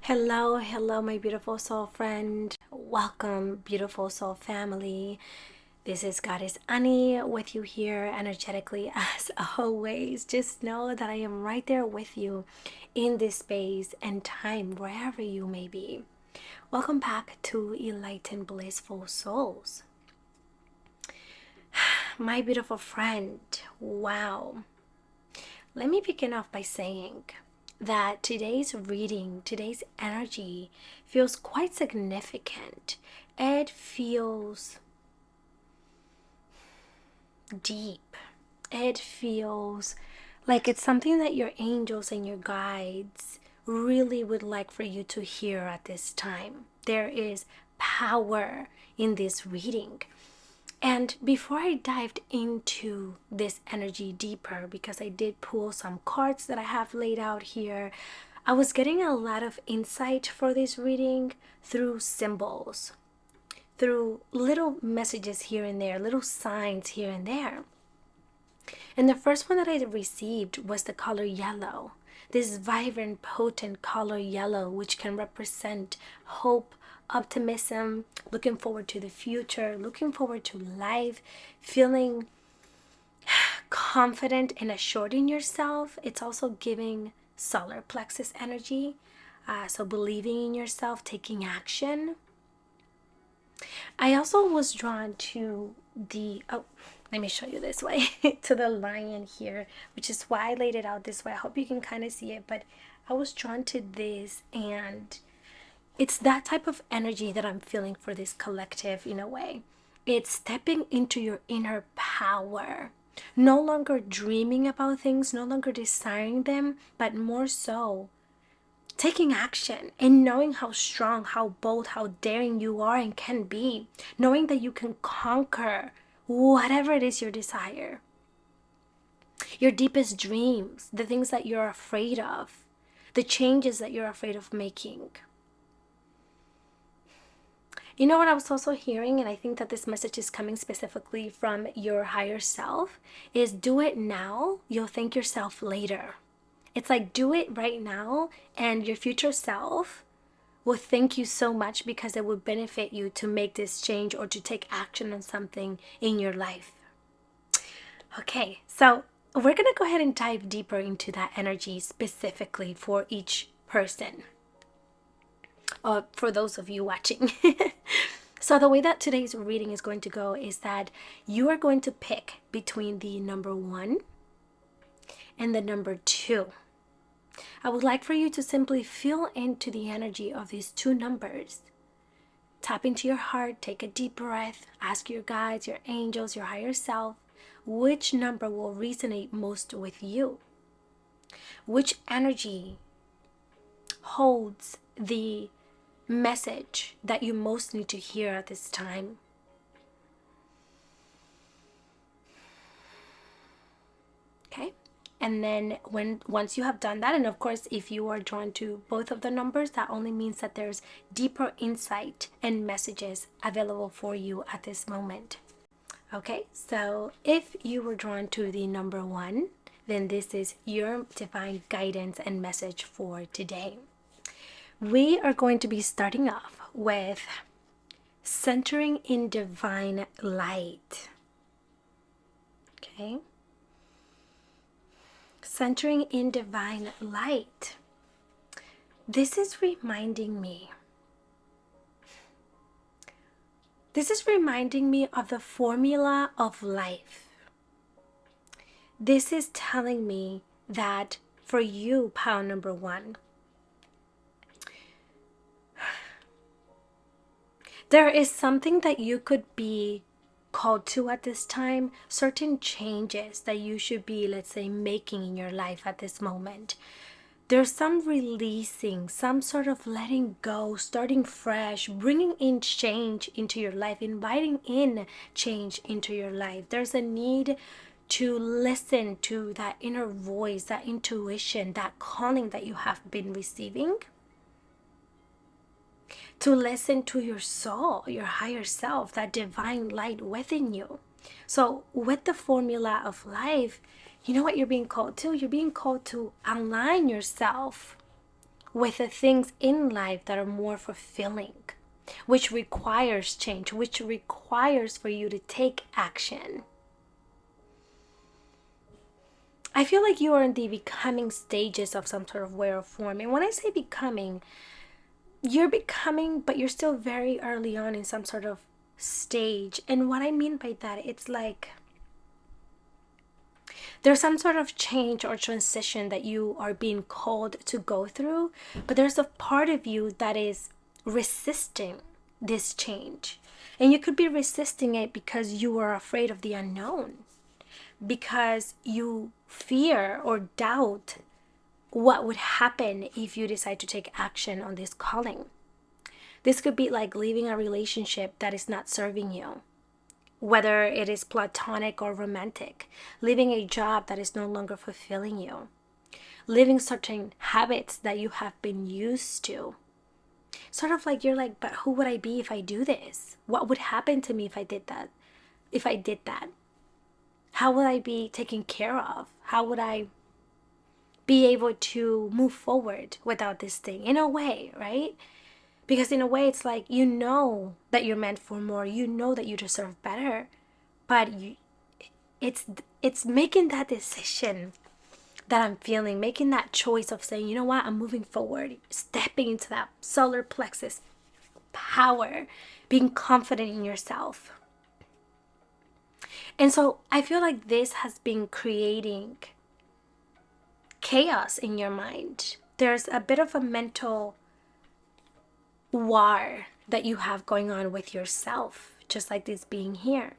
Hello, hello, my beautiful soul friend. Welcome, beautiful soul family. This is Goddess Anny with you here energetically as always. Just know that I am right there with you in this space and time, wherever you may be. Welcome back to Enlightened Blissful Souls. My beautiful friend, wow. Let me begin off by saying that today's reading, today's energy feels quite significant. It feels deep. It feels like it's something that your angels and your guides really would like for you to hear at this time. There is power in this reading. And before I dived into this energy deeper, because I did pull some cards that I have laid out here, I was getting a lot of insight for this reading through symbols, through little messages here and there, little signs here and there. And the first one that I received was the color yellow. This vibrant, potent color yellow, which can represent hope, optimism, looking forward to the future, looking forward to life, feeling confident and assured in yourself. It's also giving solar plexus energy. So believing in yourself, taking action. I also was drawn to let me show you this way, to the lion here, which is why I laid it out this way. I hope you can kind of see it, but I was drawn to this, and it's that type of energy that I'm feeling for this collective in a way. It's stepping into your inner power, no longer dreaming about things, no longer desiring them, but more so taking action and knowing how strong, how bold, how daring you are and can be, knowing that you can conquer whatever it is your desire, your deepest dreams, the things that you're afraid of, the changes that you're afraid of making. You know what I was also hearing, and I think that this message is coming specifically from your higher self, is do it now, you'll thank yourself later. It's like, do it right now, and your future self will thank you so much because it will benefit you to make this change or to take action on something in your life. Okay, so we're going to go ahead and dive deeper into that energy specifically for each person. For those of you watching. So the way that today's reading is going to go is that you are going to pick between the number 1 and the number 2. I would like for you to simply feel into the energy of these two numbers. Tap into your heart, take a deep breath, ask your guides, your angels, your higher self, which number will resonate most with you? Which energy holds the message that you most need to hear at this time? Okay. And then once you have done that, and of course, if you are drawn to both of the numbers, that only means that there's deeper insight and messages available for you at this moment. Okay, so if you were drawn to the number 1, then this is your divine guidance and message for today. We are going to be starting off with centering in divine light. Okay. Centering in divine light. This is reminding me of the formula of life. This is telling me that for you, pile number 1, there is something that you could be called to at this time, certain changes that you should be, let's say, making in your life at this moment. There's some releasing, some sort of letting go, starting fresh, bringing in change into your life, inviting in change into your life. There's a need to listen to that inner voice, that intuition, that calling that you have been receiving. To listen to your soul, your higher self, that divine light within you. So with the formula of life, you know what you're being called to? You're being called to align yourself with the things in life that are more fulfilling, which requires change, which requires for you to take action. I feel like you are in the becoming stages of some sort of way or form. And when I say becoming, you're becoming, but you're still very early on in some sort of stage. And what I mean by that, it's like there's some sort of change or transition that you are being called to go through, but there's a part of you that is resisting this change. And you could be resisting it because you are afraid of the unknown, because you fear or doubt what would happen if you decide to take action on this calling. This could be like leaving a relationship that is not serving you, whether it is platonic or romantic, leaving a job that is no longer fulfilling you, leaving certain habits that you have been used to. Sort of like you're like, but who would I be if I do this? What would happen to me if I did that? If I did that? How would I be taken care of? How would I be able to move forward without this thing? In a way, right? Because in a way, it's like, you know that you're meant for more. You know that you deserve better. But it's making that decision that I'm feeling. Making that choice of saying, you know what? I'm moving forward. Stepping into that solar plexus power. Being confident in yourself. And so I feel like this has been creating chaos in your mind. There's a bit of a mental war that you have going on with yourself, just like this being here.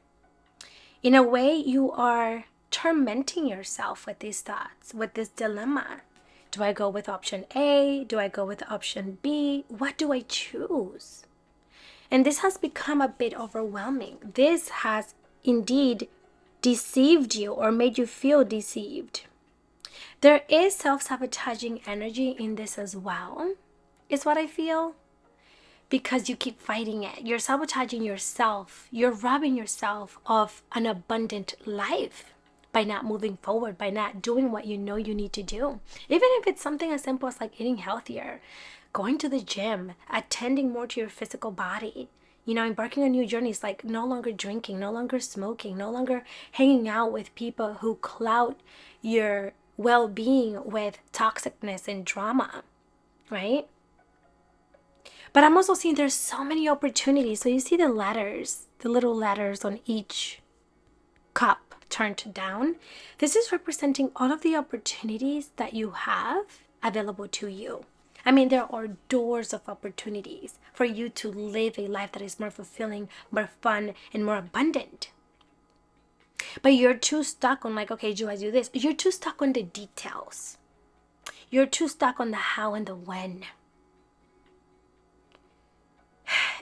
In a way, you are tormenting yourself with these thoughts, with this dilemma. Do I go with option A? Do I go with option B? What do I choose? And this has become a bit overwhelming. This has indeed deceived you or made you feel deceived. There is self-sabotaging energy in this as well, is what I feel. Because you keep fighting it. You're sabotaging yourself. You're robbing yourself of an abundant life by not moving forward, by not doing what you know you need to do. Even if it's something as simple as like eating healthier, going to the gym, attending more to your physical body, embarking on new journeys, like no longer drinking, no longer smoking, no longer hanging out with people who clout your well-being with toxicness and drama, right? But I'm also seeing there's so many opportunities. So you see the letters, the little letters on each cup turned down. This is representing all of the opportunities that you have available to you. I mean, there are doors of opportunities for you to live a life that is more fulfilling, more fun, and more abundant. But you're too stuck on like, okay, do I do this? You're too stuck on the details. You're too stuck on the how and the when.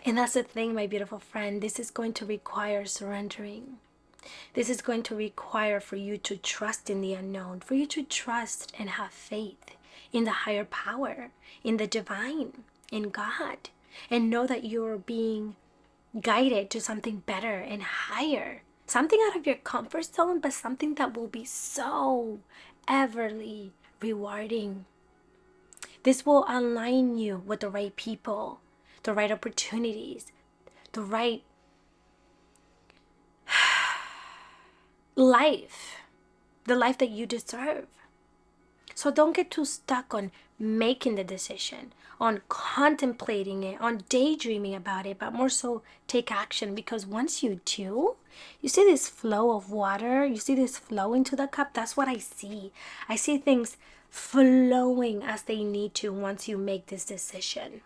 And that's the thing, my beautiful friend. This is going to require surrendering. This is going to require for you to trust in the unknown, for you to trust and have faith in the higher power, in the divine, in God, and know that you're being guided to something better and higher. Something out of your comfort zone, but something that will be so everly rewarding. This will align you with the right people, the right opportunities, the right life, the life that you deserve. So don't get too stuck on making the decision, on contemplating it, on daydreaming about it, but more so take action. Because once you do, you see this flow of water, you see this flow into the cup. That's what I see. I see things flowing as they need to once you make this decision.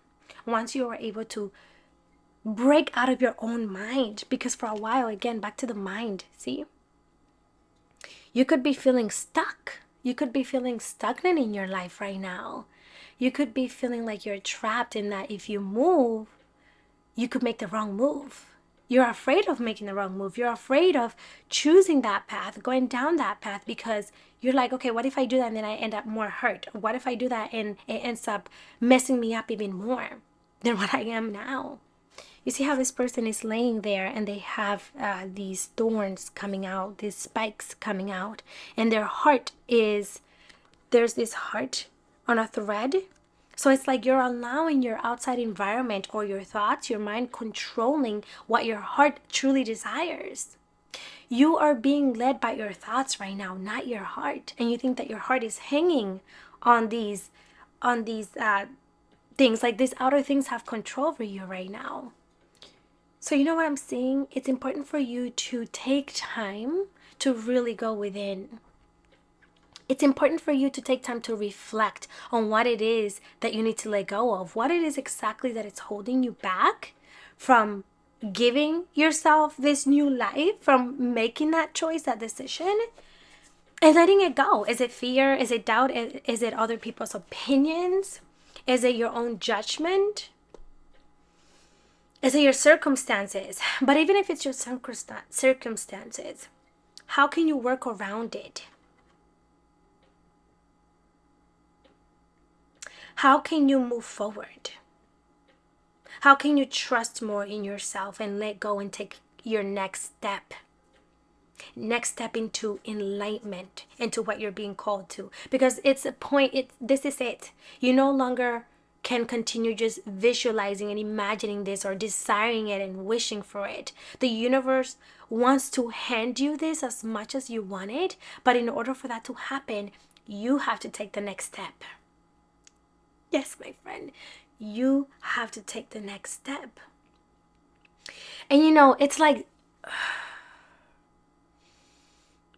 Once you are able to break out of your own mind. Because for a while, again, back to the mind, see? You could be feeling stuck. You could be feeling stagnant in your life right now. You could be feeling like you're trapped in that if you move, you could make the wrong move. You're afraid of making the wrong move. You're afraid of choosing that path, going down that path, because you're like, okay, what if I do that and then I end up more hurt? What if I do that and it ends up messing me up even more than what I am now? You see how this person is laying there and they have these thorns coming out, these spikes coming out, and their heart is, there's this heart on a thread So it's like you're allowing your outside environment or your thoughts, your mind controlling what your heart truly desires. You are being led by your thoughts right now, not your heart. And you think that your heart is hanging on these things, like these outer things have control over you right now. So you know what I'm saying? It's important for you to take time to really go within. It's important for you to take time to reflect on what it is that you need to let go of, what it is exactly that it's holding you back from giving yourself this new life, from making that choice, that decision, and letting it go. Is it fear? Is it doubt? Is it other people's opinions? Is it your own judgment? Is it your circumstances? But even if it's your circumstances, how can you work around it? How can you move forward? How can you trust more in yourself and let go and take your next step? Next step into enlightenment, into what you're being called to. Because it's a point, this is it. You no longer can continue just visualizing and imagining this or desiring it and wishing for it. The universe wants to hand you this as much as you want it, but in order for that to happen, you have to take the next step. Yes, my friend, you have to take the next step. And you know, it's like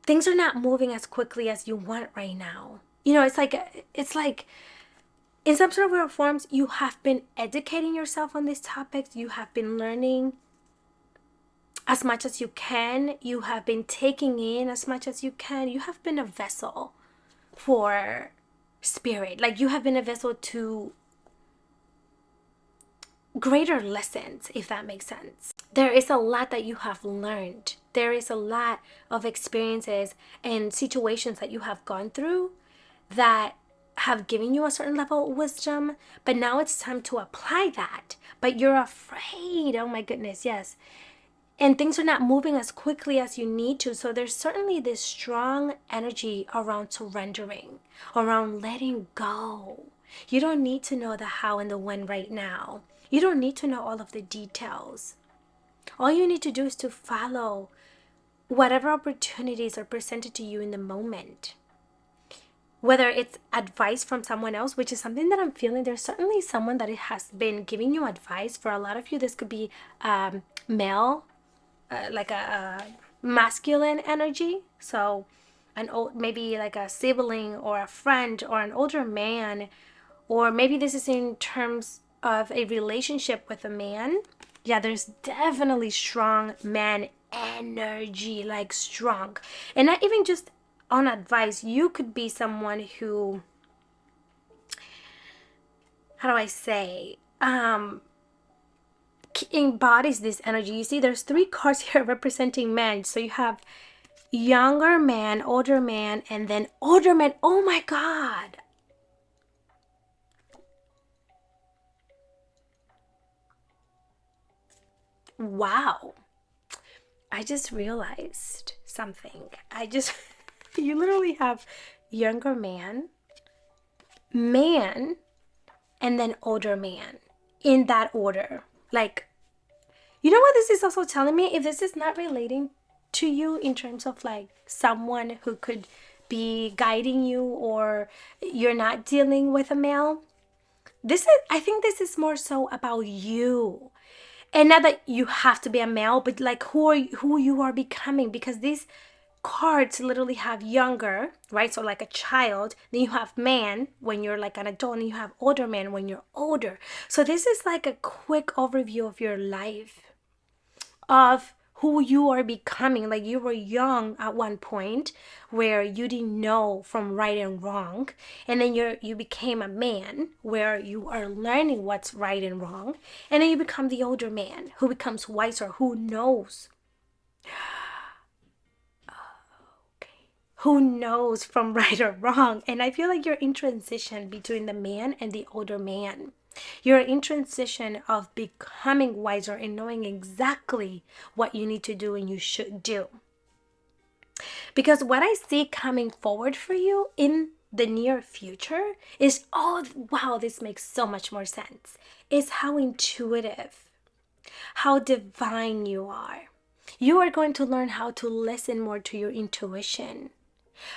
things are not moving as quickly as you want right now. You know, it's like in some sort of forms, you have been educating yourself on these topics. You have been learning as much as you can. You have been taking in as much as you can. You have been a vessel for spirit. Like, you have been a vessel to greater lessons, if that makes sense. There is a lot that you have learned. There is a lot of experiences and situations that you have gone through that have given you a certain level of wisdom, but now it's time to apply that. But you're afraid. Oh my goodness, yes. And things are not moving as quickly as you need to. So there's certainly this strong energy around surrendering, around letting go. You don't need to know the how and the when right now. You don't need to know all of the details. All you need to do is to follow whatever opportunities are presented to you in the moment. Whether it's advice from someone else, which is something that I'm feeling, there's certainly someone that has been giving you advice. For a lot of you, this could be male, like a masculine energy. So maybe like a sibling or a friend or an older man, or maybe this is in terms of a relationship with a man. Yeah, there's definitely strong man energy, like strong. And not even just on advice. You could be someone who, how do I say, embodies this energy. You see, there's 3 cards here representing men. So you have younger man, older man, and then older man. Oh my God. Wow. I just realized something. You literally have younger man, and then older man in that order. Like, you know what this is also telling me? If this is not relating to you in terms of like someone who could be guiding you, or you're not dealing with a male, I think this is more so about you. And not that you have to be a male, but like who you are becoming, because these cards literally have younger, right? So like a child, then you have man when you're like an adult, and you have older man when you're older. So this is like a quick overview of your life, of who you are becoming. Like, you were young at one point where you didn't know from right and wrong, and then you became a man where you are learning what's right and wrong, and then you become the older man who becomes wiser, who knows from right or wrong. And I feel like you're in transition between the man and the older man. You're in transition of becoming wiser and knowing exactly what you need to do and you should do. Because what I see coming forward for you in the near future is, oh, wow, this makes so much more sense. Is how intuitive, how divine you are. You are going to learn how to listen more to your intuition,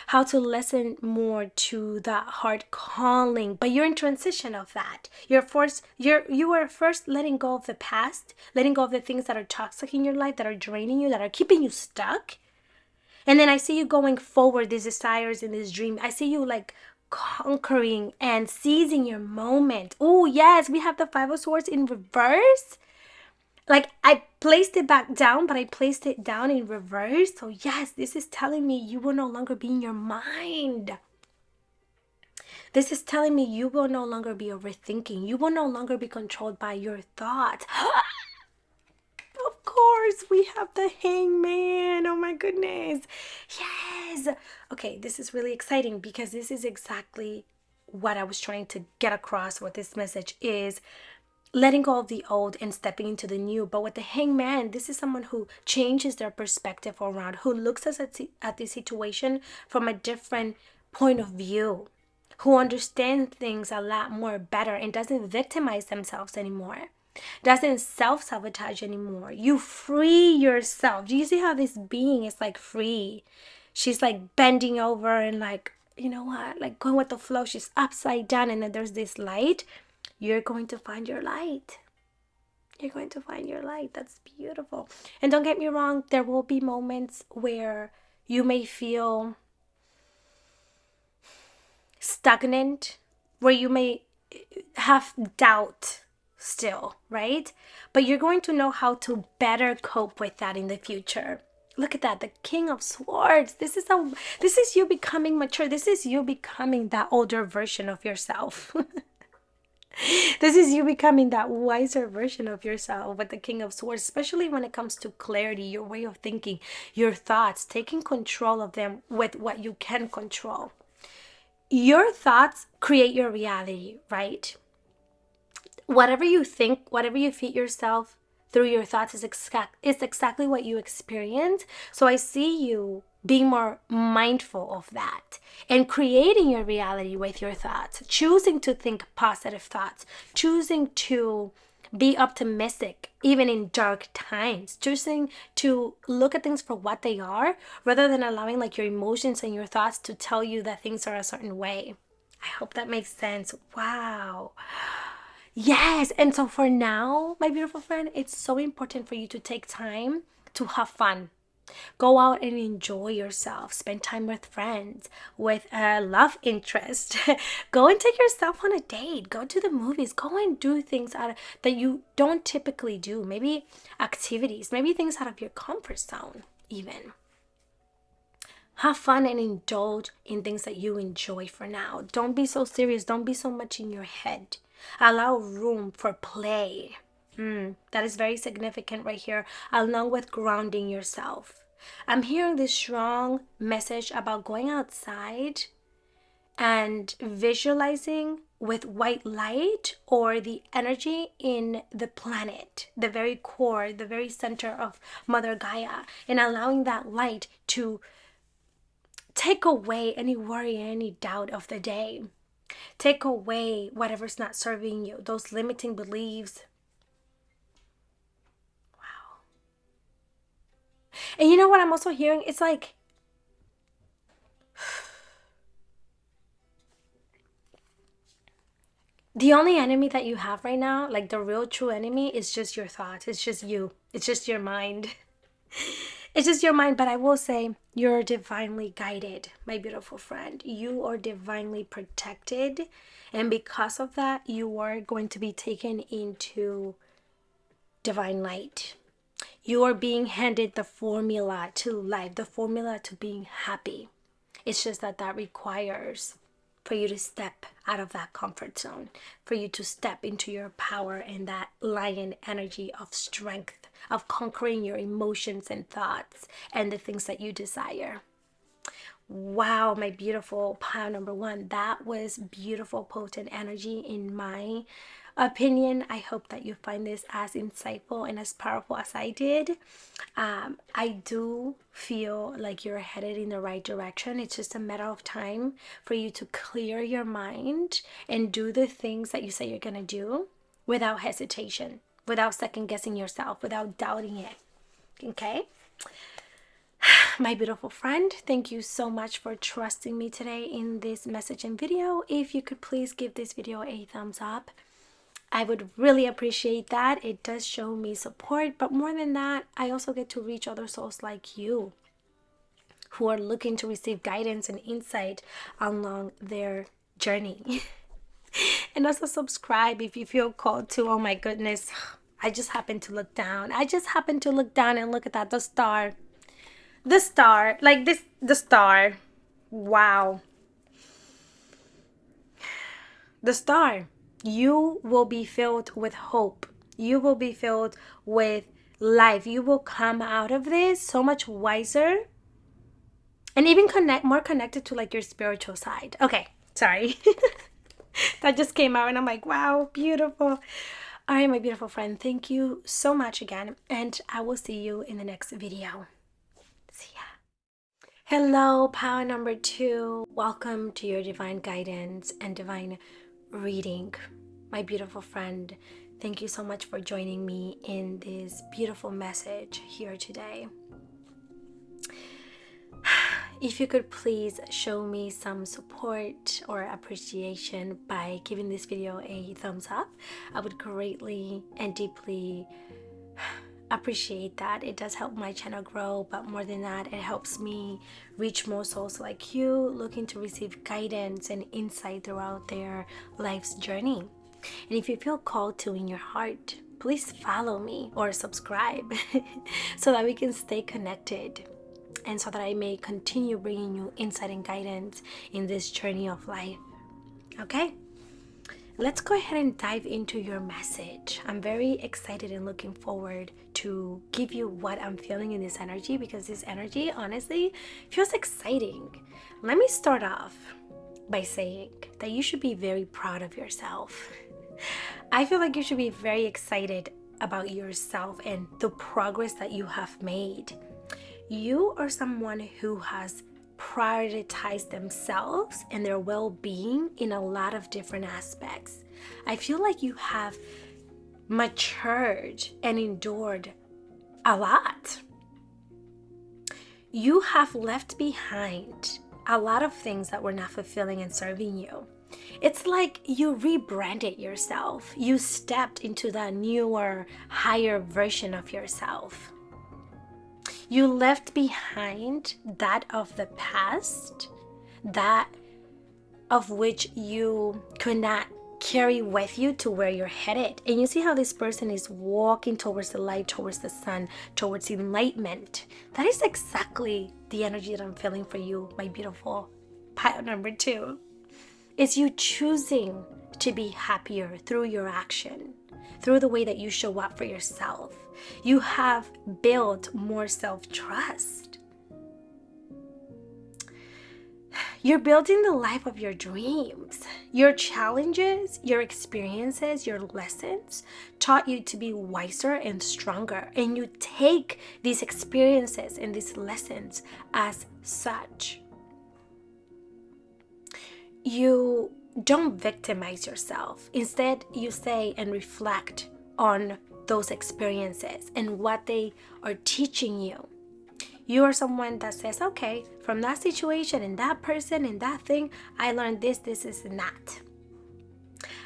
how to listen more to that heart calling. But you're in transition of that. You are first letting go of the past, letting go of the things that are toxic in your life, that are draining you, that are keeping you stuck. And then I see you going forward, these desires and this dream. I see you like conquering and seizing your moment. Oh yes, we have the Five of Swords in reverse. Like I placed it back down, but I placed it down in reverse. So yes, this is telling me you will no longer be in your mind. This is telling me you will no longer be overthinking. You will no longer be controlled by your thoughts. Of course, we have the Hangman. Oh my goodness. Yes. Okay, this is really exciting because this is exactly what I was trying to get across with this message is letting go of the old and stepping into the new. But with the Hangman, this is someone who changes their perspective around, who looks at the situation from a different point of view, who understands things a lot more better and doesn't victimize themselves anymore, doesn't self-sabotage anymore. You free yourself. Do you see how this being is like free? She's like bending over and like, you know what, like going with the flow. She's upside down and then there's this light. You're going to find your light. You're going to find your light. That's beautiful. And don't get me wrong, there will be moments where you may feel stagnant, where you may have doubt still, right? But you're going to know how to better cope with that in the future. Look at that, the King of Swords. This is you becoming mature. This is you becoming that older version of yourself. This is you becoming that wiser version of yourself with the King of Swords, especially when it comes to clarity, your way of thinking, your thoughts, taking control of them with what you can control. Your thoughts create your reality, right? Whatever you think, whatever you feed yourself through your thoughts is exactly what you experience. So I see you being more mindful of that and creating your reality with your thoughts, choosing to think positive thoughts, choosing to be optimistic even in dark times, choosing to look at things for what they are rather than allowing like your emotions and your thoughts to tell you that things are a certain way. I hope that makes sense. Wow. Yes. And so for now, my beautiful friend, it's so important for you to take time to have fun. Go out and enjoy yourself. Spend time with friends, with a love interest. Go and take yourself on a date. Go to the movies. Go and do things that you don't typically do. Maybe activities, maybe things out of your comfort zone, even. Have fun and indulge in things that you enjoy for now. Don't be so serious. Don't be so much in your head. Allow room for play. That is very significant right here, along with grounding yourself. I'm hearing this strong message about going outside and visualizing with white light or the energy in the planet, the very core, the very center of Mother Gaia, and allowing that light to take away any worry, any doubt of the day. Take away whatever's not serving you, those limiting beliefs. Wow. And you know what I'm also hearing? It's like the only enemy that you have right now, like the real true enemy, is just your thoughts. It's just you. It's just your mind. It's just your mind. But I will say you're divinely guided, my beautiful friend. You are divinely protected. And because of that, you are going to be taken into divine light. You are being handed the formula to life, the formula to being happy. It's just that requires for you to step out of that comfort zone, for you to step into your power and that lion energy of strength, of conquering your emotions and thoughts and the things that you desire. Wow, my beautiful pile number one. That was beautiful, potent energy in my opinion. I hope that you find this as insightful and as powerful as I did. I do feel like you're headed in the right direction. It's just a matter of time for you to clear your mind and do the things that you say you're going to do without hesitation, without second guessing yourself, without doubting it. Okay? My beautiful friend, thank you so much for trusting me today in this message and video. If you could please give this video a thumbs up, I would really appreciate that. It does show me support, but more than that, I also get to reach other souls like you who are looking to receive guidance and insight along their journey. And also subscribe if you feel called to. Oh my goodness, I just happened to look down. And look at that, the star. The star, like this, the star. Wow. The star. You will be filled with hope. You will be filled with life. You will come out of this so much wiser and even more connected to like your spiritual side. Okay, sorry. That just came out and I'm like, wow, beautiful. All right, my beautiful friend, thank you so much again, and I will see you in the next video. See ya. Hello, power number 2. Welcome to your divine guidance and divine reading. My beautiful friend, thank you so much for joining me in this beautiful message here today. If you could please show me some support or appreciation by giving this video a thumbs up, I would greatly and deeply appreciate that. It does help my channel grow, but more than that, it helps me reach more souls like you looking to receive guidance and insight throughout their life's journey. And if you feel called to in your heart, please follow me or subscribe so that we can stay connected and so that I may continue bringing you insight and guidance in this journey of life. Okay? Let's go ahead and dive into your message. I'm very excited and looking forward to give you what I'm feeling in this energy, because this energy honestly feels exciting. Let me start off by saying that you should be very proud of yourself. I feel like you should be very excited about yourself and the progress that you have made. You are someone who has prioritized themselves and their well-being in a lot of different aspects. I feel like you have matured and endured a lot. You have left behind a lot of things that were not fulfilling and serving you. It's like you rebranded yourself. You stepped into that newer, higher version of yourself. You left behind that of the past, that of which you could not carry with you to where you're headed. And you see how this person is walking towards the light, towards the sun, towards enlightenment. That is exactly the energy that I'm feeling for you, my beautiful pile number 2. It's you choosing to be happier through your action, through the way that you show up for yourself. You have built more self-trust. You're building the life of your dreams. Your challenges, your experiences, your lessons taught you to be wiser and stronger. And you take these experiences and these lessons as such. You don't victimize yourself. Instead, you say and reflect on those experiences and what they are teaching you. You are someone that says, okay, from that situation and that person and that thing, I learned this, and that.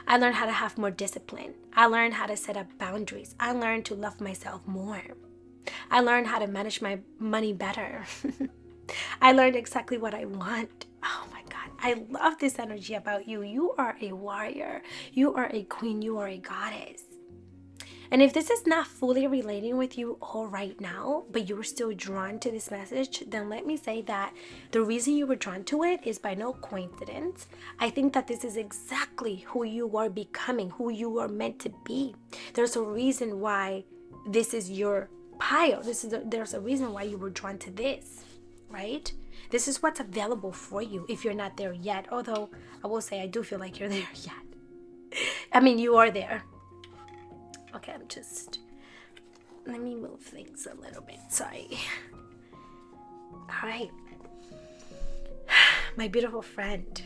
I learned how to have more discipline. I learned how to set up boundaries. I learned to love myself more. I learned how to manage my money better. I learned exactly what I want. Oh my God, I love this energy about you. You are a warrior. You are a queen. You are a goddess. And if this is not fully relating with you all right now, but you were still drawn to this message, then let me say that the reason you were drawn to it is by no coincidence. I think that this is exactly who you are becoming, who you are meant to be. There's a reason why this is your pile. There's a reason why you were drawn to this, right? This is what's available for you if you're not there yet. Although I will say I do feel like you're there yet. I mean, you are there. Okay, let me move things a little bit. Sorry. All right. My beautiful friend,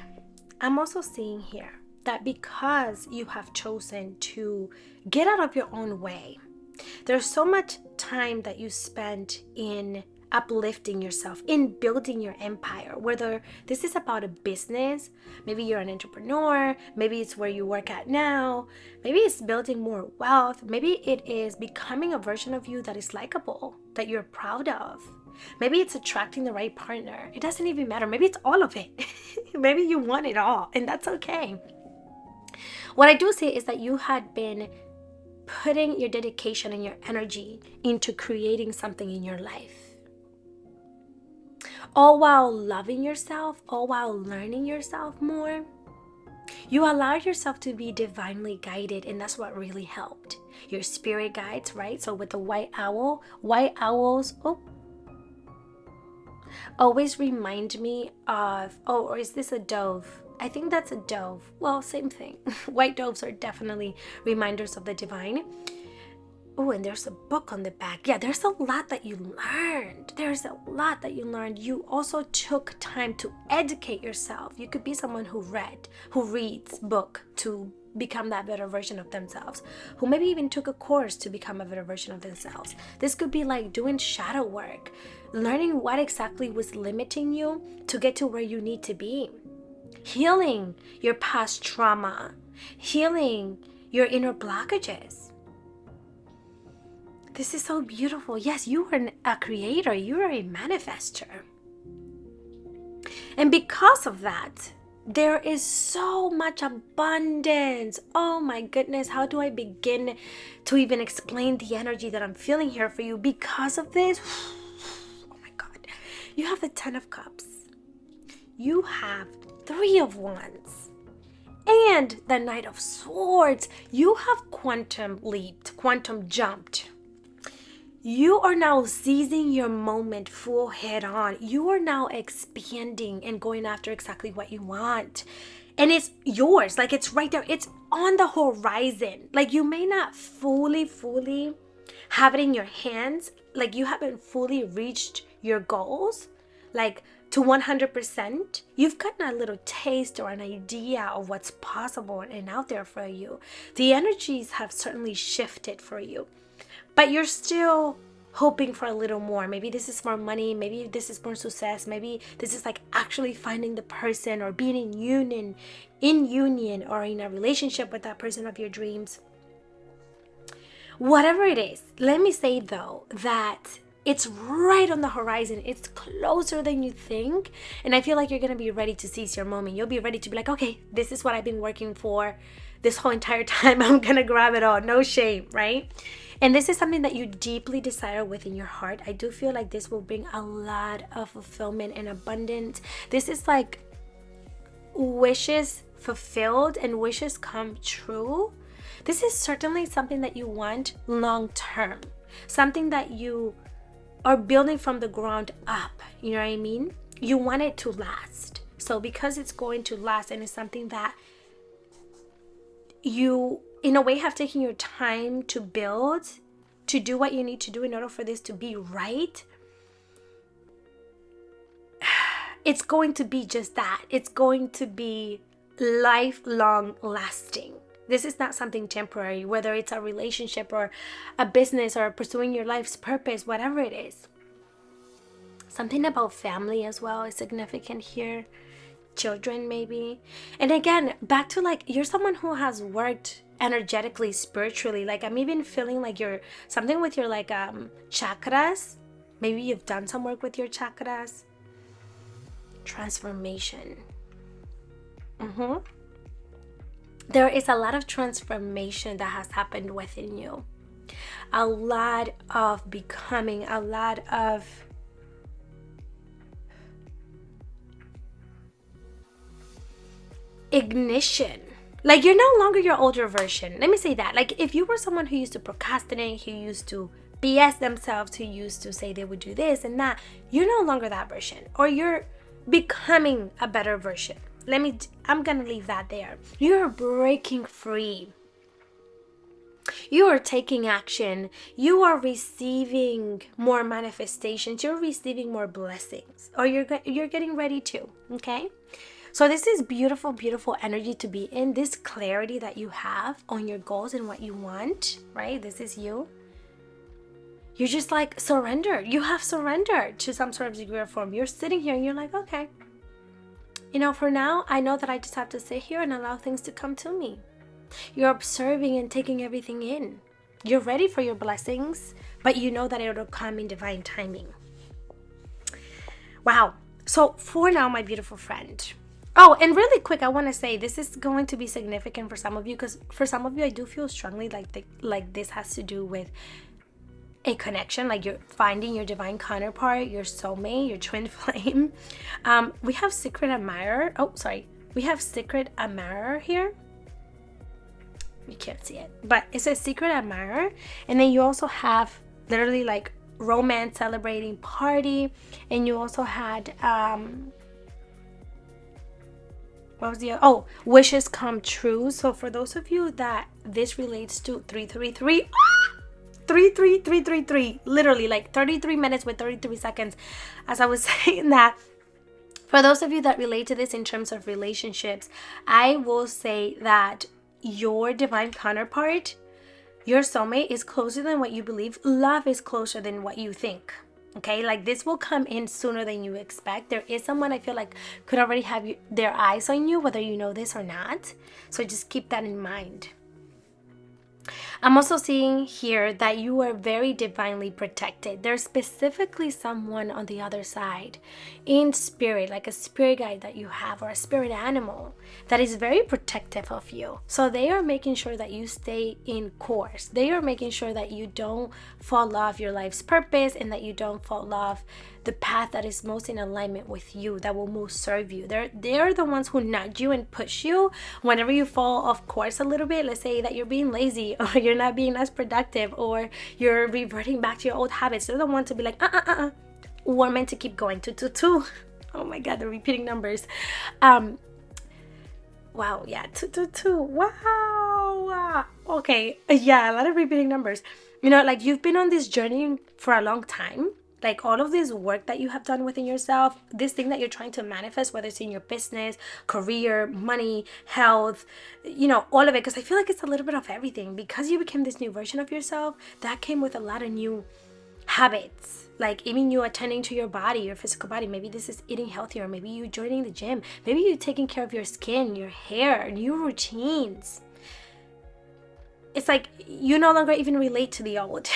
I'm also seeing here that because you have chosen to get out of your own way, there's so much time that you spent in uplifting yourself, in building your empire, whether this is about a business, maybe you're an entrepreneur, maybe it's where you work at now, maybe it's building more wealth, maybe it is becoming a version of you that is likable, that you're proud of. Maybe it's attracting the right partner. It doesn't even matter. Maybe it's all of it. Maybe you want it all, and that's okay. What I do see is that you had been putting your dedication and your energy into creating something in your life, all while loving yourself, all while learning yourself more. You allowed yourself to be divinely guided, and that's what really helped. Your spirit guides, right? So with the white owls, always remind me of, or is this a dove? I think that's a dove. Well, same thing. White doves are definitely reminders of the divine. Oh, and there's a book on the back. Yeah, there's a lot that you learned. You also took time to educate yourself. You could be someone who reads book to become that better version of themselves, who maybe even took a course to become a better version of themselves. This could be like doing shadow work, learning what exactly was limiting you to get to where you need to be, healing your past trauma, healing your inner blockages. This is so beautiful. Yes, you are a creator. You are a manifester. And because of that, there is so much abundance. Oh my goodness, how do I begin to even explain the energy that I'm feeling here for you because of this? Oh my God. You have the 10 of Cups. You have 3 of Wands. And the Knight of Swords. You have quantum leaped, quantum jumped. You are now seizing your moment full head on. You are now expanding and going after exactly what you want. And it's yours. Like, it's right there. It's on the horizon. Like, you may not fully have it in your hands. Like, you haven't fully reached your goals, like, to 100%. You've gotten a little taste or an idea of what's possible and out there for you. The energies have certainly shifted for you. But you're still hoping for a little more. Maybe this is more money. Maybe this is more success. Maybe this is like actually finding the person or being in union or in a relationship with that person of your dreams. Whatever it is, let me say though that it's right on the horizon. It's closer than you think. And I feel like you're going to be ready to seize your moment. You'll be ready to be like, okay, this is what I've been working for this whole entire time. I'm going to grab it all. No shame, right? And this is something that you deeply desire within your heart. I do feel like this will bring a lot of fulfillment and abundance. This is like wishes fulfilled and wishes come true. This is certainly something that you want long term. Something that you are building from the ground up. You know what I mean? You want it to last. So because it's going to last and it's something that you in a way have taken your time to build, to do what you need to do in order for this to be right, it's going to be just that. It's going to be lifelong lasting. This is not something temporary, whether it's a relationship or a business or pursuing your life's purpose, whatever it is. Something about family as well is significant here. Children maybe. And again, back to like, you're someone who has worked energetically, spiritually. Like, I'm even feeling like you're something with your like chakras. Maybe you've done some work with your chakras. Transformation. There is a lot of transformation that has happened within you. A lot of becoming, a lot of ignition. Like, you're no longer your older version. Let me say that. Like, if you were someone who used to procrastinate, who used to BS themselves, who used to say they would do this and that, you're no longer that version. Or you're becoming a better version. I'm gonna leave that there. You're breaking free. You are taking action. You are receiving more manifestations. You're receiving more blessings, or you're getting ready to. Okay, so this is beautiful, beautiful energy to be in. This clarity that you have on your goals and what you want. Right, this is you. You're just like surrender. You have surrendered to some sort of degree or form. You're sitting here and you're like, okay, for now, I know that I just have to sit here and allow things to come to me. You're observing and taking everything in. You're ready for your blessings, but you know that it'll come in divine timing. Wow. So for now, my beautiful friend. Oh, and really quick, I want to say this is going to be significant for some of you, because for some of you, I do feel strongly like this has to do with a connection, like you're finding your divine counterpart, your soulmate, your twin flame. We have secret admirer. We have secret admirer here. You can't see it, but it says secret admirer. And then you also have literally like romance celebrating party. And you also had wishes come true. So for those of you that this relates to, 333 33333, literally like 33 minutes with 33 seconds. As I was saying that, for those of you that relate to this in terms of relationships, I will say that your divine counterpart, your soulmate, is closer than what you believe. Love is closer than what you think. Okay, like this will come in sooner than you expect. There is someone I feel like could already have their eyes on you, whether you know this or not. So just keep that in mind. I'm also seeing here that you are very divinely protected. There's specifically someone on the other side in spirit, like a spirit guide that you have, or a spirit animal that is very protective of you. So they are making sure that you stay in course. They are making sure that you don't fall off your life's purpose, and that you don't fall off the path that is most in alignment with you, that will most serve you. They're the ones who nudge you and push you whenever you fall off course a little bit. Let's say that you're being lazy, or you're not being as productive, or you're reverting back to your old habits. They're the ones to be like, we're meant to keep going. 222. Oh my God, the repeating numbers. Wow, yeah, 222. Wow. Okay, yeah, a lot of repeating numbers. Like you've been on this journey for a long time. Like all of this work that you have done within yourself, this thing that you're trying to manifest, whether it's in your business, career, money, health, all of it. Because I feel like it's a little bit of everything. Because you became this new version of yourself, that came with a lot of new habits. Like even you attending to your body, your physical body. Maybe this is eating healthier. Maybe you joining the gym. Maybe you taking care of your skin, your hair, new routines. It's like you no longer even relate to the old.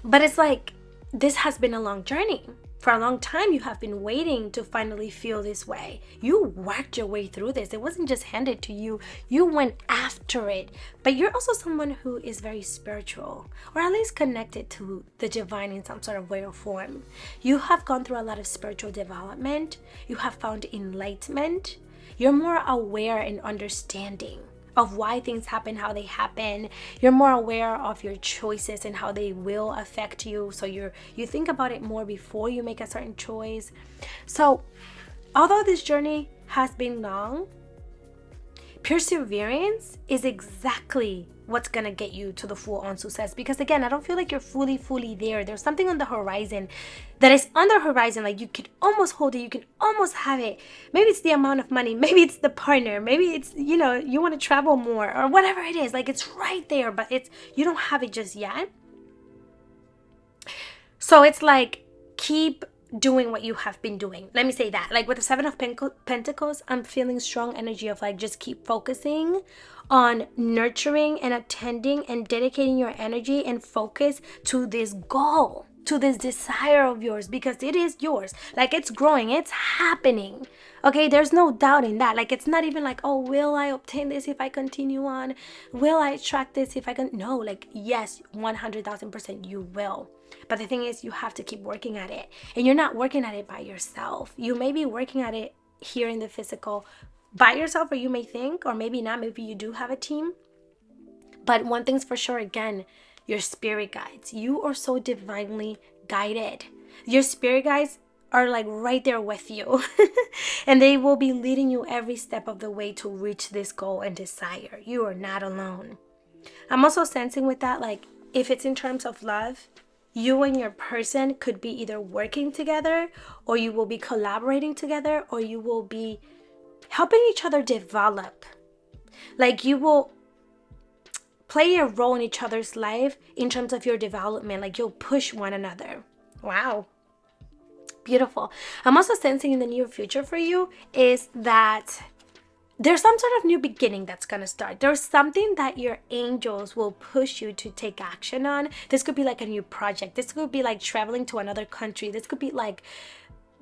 But it's like, this has been a long journey. For a long time, you have been waiting to finally feel this way. You worked your way through this. It wasn't just handed to you. You went after it. But you're also someone who is very spiritual, or at least connected to the divine in some sort of way or form. You have gone through a lot of spiritual development. You have found enlightenment. You're more aware and understanding of why things happen, how they happen. You're more aware of your choices and how they will affect you. So you think about it more before you make a certain choice. So although this journey has been long, perseverance is exactly what's gonna get you to the full-on success. Because again, I don't feel like you're fully there. There's something on the horizon that is on the horizon. Like you could almost hold it, you can almost have it. Maybe it's the amount of money, maybe it's the partner, maybe it's you want to travel more, or whatever it is. Like it's right there, but you don't have it just yet. So it's like, keep doing what you have been doing. Let me say that. Like with the 7 of Pentacles, I'm feeling strong energy of like, just keep focusing on nurturing and attending and dedicating your energy and focus to this goal, to this desire of yours, because it is yours. Like it's growing, it's happening. Okay, there's no doubt in that. Like it's not even like, oh, will I obtain this if I continue on? Will I attract this if I can? No, like yes, 100,000% you will. But the thing is, you have to keep working at it. And you're not working at it by yourself. You may be working at it here in the physical by yourself, or you may think, or maybe not. Maybe you do have a team. But one thing's for sure, again, your spirit guides. You are so divinely guided. Your spirit guides are like right there with you. And they will be leading you every step of the way to reach this goal and desire. You are not alone. I'm also sensing with that, like, if it's in terms of love, you and your person could be either working together, or you will be collaborating together, or you will be helping each other develop. Like, you will play a role in each other's life in terms of your development. Like, you'll push one another. Wow. Beautiful. I'm also sensing in the near future for you is that there's some sort of new beginning that's going to start. There's something that your angels will push you to take action on. This could be like a new project. This could be like traveling to another country. This could be like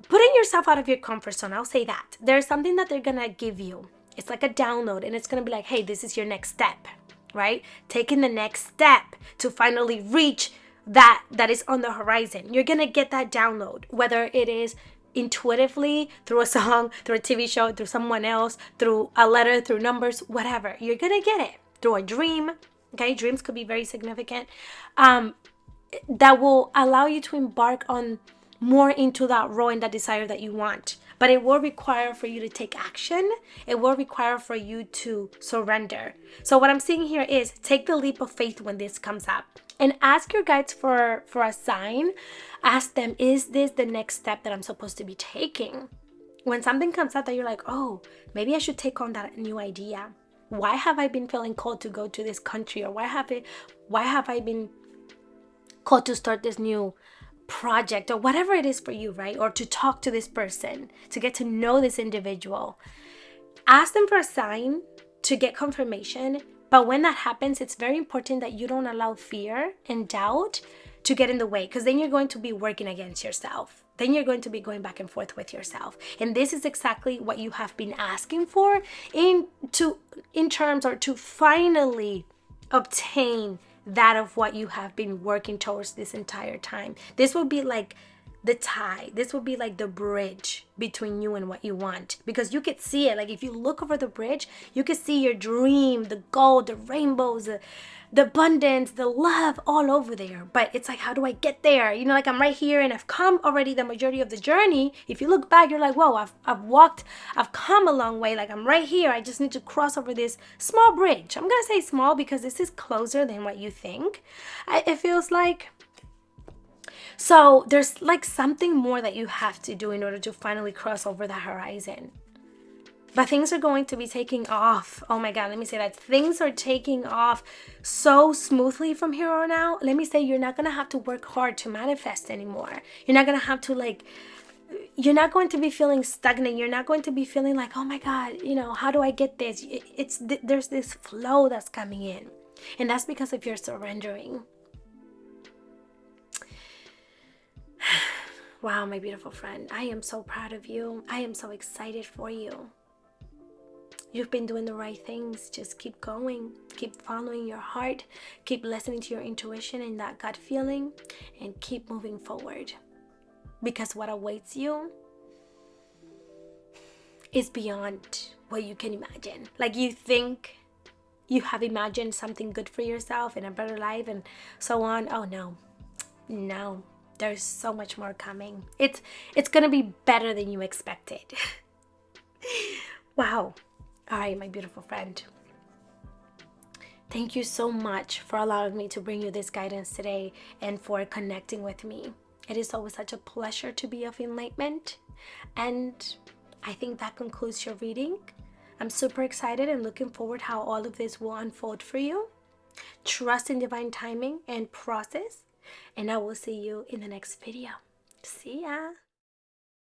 putting yourself out of your comfort zone. I'll say that. There's something that they're going to give you. It's like a download, and it's going to be like, hey, this is your next step, right? Taking the next step to finally reach that is on the horizon. You're going to get that download, whether it is intuitively, through a song, through a TV show, through someone else, through a letter, through numbers, whatever. You're going to get it through a dream. Okay, dreams could be very significant. That will allow you to embark on more into that role and that desire that you want. But it will require for you to take action. It will require for you to surrender. So what I'm seeing here is take the leap of faith when this comes up. And ask your guides for a sign. Ask them, is this the next step that I'm supposed to be taking? When something comes up that you're like, oh, maybe I should take on that new idea. Why have I been feeling called to go to this country? Or why have I been called to start this new project, or whatever it is for you, right? Or to talk to this person, to get to know this individual. Ask them for a sign to get confirmation. But when that happens, it's very important that you don't allow fear and doubt to get in the way, because then you're going to be working against yourself. Then you're going to be going back and forth with yourself. And this is exactly what you have been asking for in terms, or to finally obtain that of what you have been working towards this entire time. This will be like the tie. This will be like the bridge between you and what you want, because you could see it. Like, if you look over the bridge, you could see your dream, the gold, the rainbows, the abundance, the love all over there. But it's like, how do I get there? You know, like, I'm right here and I've come already the majority of the journey. If you look back, you're like, whoa, I've come a long way. Like, I'm right here. I just need to cross over this small bridge. I'm gonna say small because this is closer than what you think. It feels like. So there's like something more that you have to do in order to finally cross over the horizon. But things are going to be taking off. Oh my God, let me say that. Things are taking off so smoothly from here on out. Let me say, you're not going to have to work hard to manifest anymore. You're not going to have to you're not going to be feeling stagnant. You're not going to be feeling like, oh my God, how do I get this? There's this flow that's coming in. And that's because of your surrendering. Wow, my beautiful friend, I am so proud of you. I am so excited for you. You've been doing the right things. Just keep going. Keep following your heart. Keep listening to your intuition and that gut feeling, and keep moving forward. Because what awaits you is beyond what you can imagine. Like, you think you have imagined something good for yourself and a better life and so on. Oh no. There's so much more coming. It's going to be better than you expected. Wow. All right, my beautiful friend. Thank you so much for allowing me to bring you this guidance today and for connecting with me. It is always such a pleasure to be of enlightenment. And I think that concludes your reading. I'm super excited and looking forward how all of this will unfold for you. Trust in divine timing and process. And I will see you in the next video. See ya.